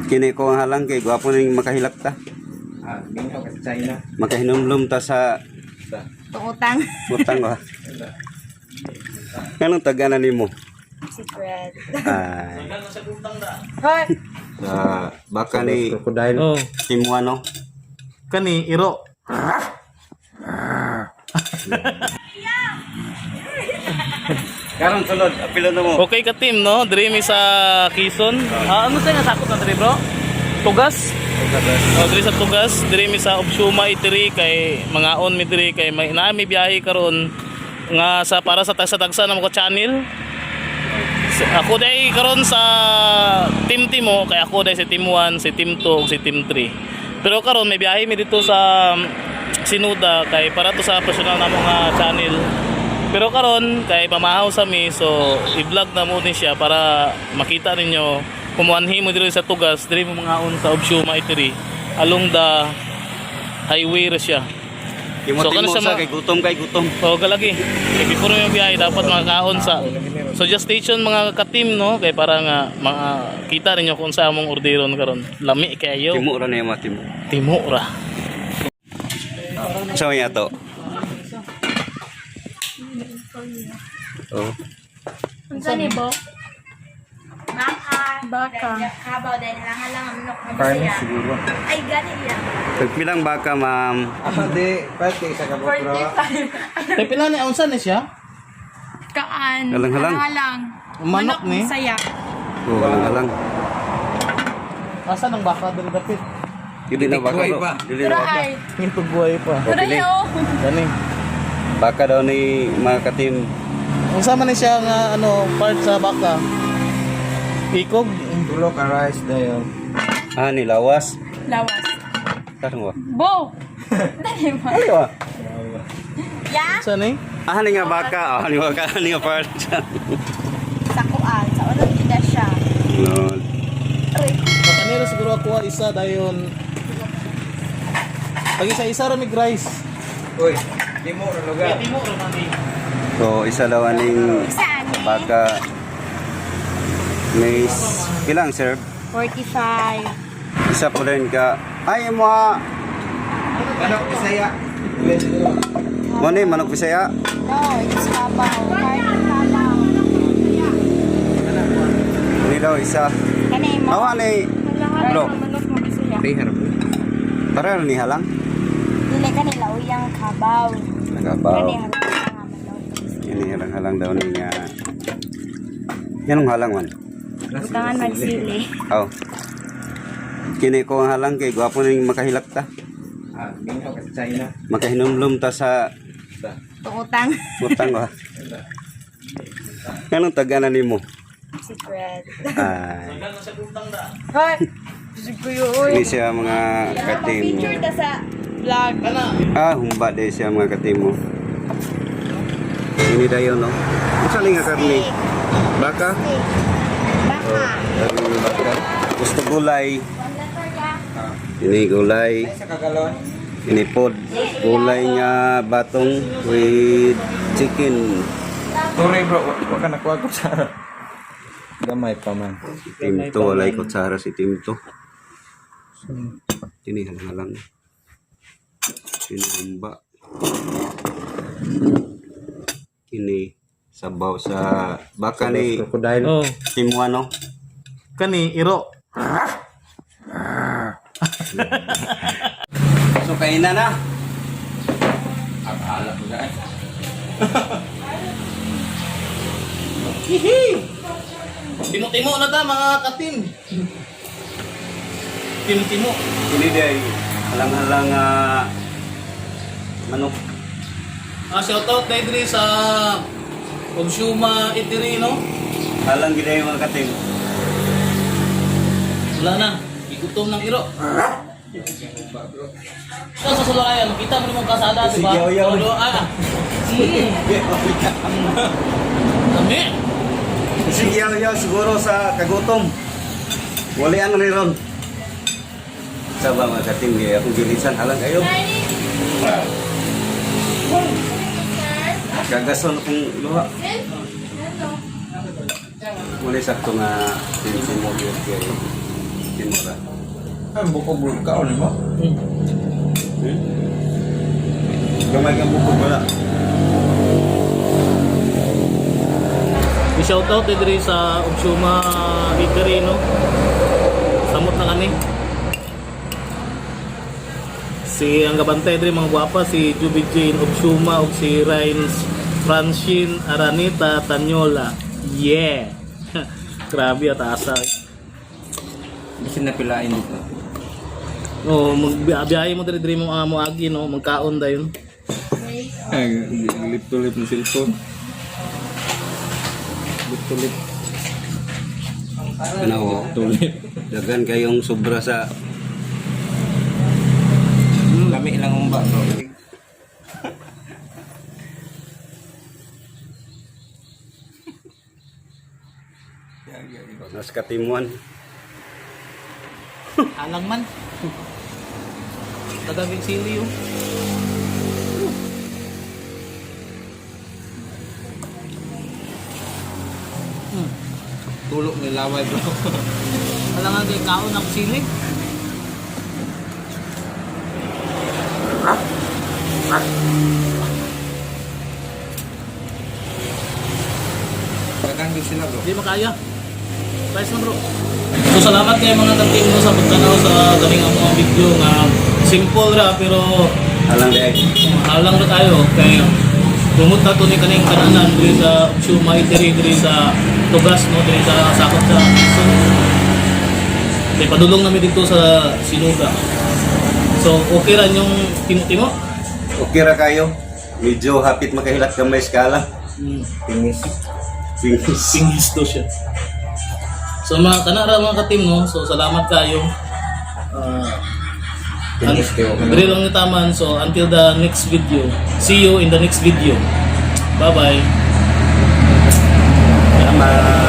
Kini ko ang halang kay gwapo ning makahilak ta. Mingaw ka sa China. Makahinumlum ta sa Utang. utang ba. Anong tagana nimo? Secret. Ay. Hoy. Sa baka ni Crocodile. Oh, Timuano. kani iro. Karon sulod apilo na mo. Okay ka team no, dreamy sa Quezon. Ano sa nga sakot na diri bro? Tugas. Oh, diri sa Tugas, diri mi sa Obsuma itiri kay mga on mi diri kay may na mi biyahe karon nga sa para sa tagsa-tagsa na mo channel. Ako day karon sa team mo kay ako day si team 1, si team 2 ug si team 3. Pero karon may biyahe mi dito sa Sinuda kay para to sa personal na mga channel. Pero karon kay pamahaw sa mi so i-vlog na mo din siya para makita ninyo kumuanhi mo diri sa Tugas, diri mo mga on sa Obsuma itiri along the highway ra siya. So kano sa sa kay gutom kay gutom. So galagi. Kay before mo biyahe dapat makakaon sa. So just station mga ka-team no kay para nga makita ninyo kung sa among orderon karon. Lami kayo. Timo ra na yung mga timo. Timo ra. Sa may ato. Oh. Unsa ni Bo? Baka. Kabaw dahil lang manok na Karne bisaya. siguro. Ay gani ya. Pagpilang baka ma'am. Di, pati sa kabutro. Kay pila ni unsa ni siya? Kaan. Halang-halang. Halang. Manok ni. Bisaya. Oh, lang. Asa nang baka diri dapit? Dili na baka. Tiguay do. pa. Dili na baka. Ay. Ngintog buhay pa. Dili. Gani. Baka daw ni mga katim. Unsa man ni siya nga ano part sa baka? Ikog. Tulo ka rice na yun. Ah, nilawas. Lawas. Karong wa. Bo. Dali mo. Ay wa. Ya. Unsa ni? Ah, ni nga baka. Ah, ni baka ni nga part. Sa kuan. Sa unang gida siya. No. Makanero siguro ako isa dayon. Pag isa ra mig rice. Uy, di mo na lugar. Timo ra man ni. So, isa daw aning Saan ni? baka may ilang sir? 45. Isa po rin ka. Ay, mo Ano, Bisaya? mo ni manok Bisaya. No, it's kabaw. Karne kabaw. Ni daw isa. Kani mo. Awa ni Bro. Manok mo bisaya. Rehar. para ni halang. Dili kanila uyang kabaw. Nagabaw. Kani halang nga manok. Ini halang daw ni nga. Yanong halang man. Butangan man sili. Aw. Kini ko ang halang kay gwapo ning makahilak ta. Mingaw ka sa China. Makahinumlum ta sa Utang. utang ba. Anong tagana nimo? Secret. Ay. Hoy. Siguyo Ini oy. siya mga katim. Picture ta sa vlog. Ah, humba de siya mga katimo. Ini dayon no. Unsa ni nga karni? Baka? Baka. Karni baka. Gusto gulay. Ini gulay. Ay, sa kagalon. Ini pod. Gulay nga batong with chicken. Sorry bro, wag ka nakuha ko sa gamay pa man. Team 2 walay kutsara si team 2. Ini halang-halang. Ini humba. Ini sabaw sa baka ni Crocodile. Oh, team 1 no. kani iro. So kainan na. Akala ko dahil. Timo-timo na ta mga katim. Timo-timo. Ini day halang-halang manok. Shoutout dai diri sa Obsuma itiri no. Halang gid mga katim. Wala na. Igutom ng iro. So sa sulayan, kita mo mong kasada, di ba? Sige, yaw-yaw. Dami. Sige yaw siguro sa kagutom. Walian rin ron. Saba mga katim kaya akong gilisan halang kayo. Gagason akong luha. Muli sakto nga sinimog yun kayo. sobra. Ang bukog kaon mo. Gamay kang bukog wala. I-shoutout din rin sa Obsuma Eatery, no? Samot na kani. Si ang gabantay din mga gwapa, si Juby Jane Obsuma ug si Rhines Francine Aranita Tanyola. Yeah! Grabe at asa. Kasi napilain dito. Oh, magbiyahe mo diri mo amo agi, no? Magkaon dayon. Ay, lip-to-lip ng cellphone. Lip-to-lip. Ano ho? Dagan kayong sobra sa Kami ilang umba, bro. nas katimuan. Alang man. Tagaming sili yun. Tulog ni laway, bro. Alang ang kay kaon ng sili. Gagang din sila, bro. Hindi makaya. Price na bro. So salamat kay mga ka-team mo sa pagtanaw sa galing ang mga video nga simple ra pero Alang day. halang ra tayo kay promote na to ni kaning kananan diri sa Obsuma Eatery diri sa Tugas, no, diri sa sakop sa Quezon. Kay padulong namin dito sa Sinuga. So okay ra yung timo-timo. Okay ra kayo. Medyo hapit makahilat kamay skala. Tingis. Fingis. Singis to siya. So mga kanara mga ka-team, no, so salamat kayo. Tingis kayo. Diri lang ni taman. So until the next video. See you in the next video. Bye bye. Salamat.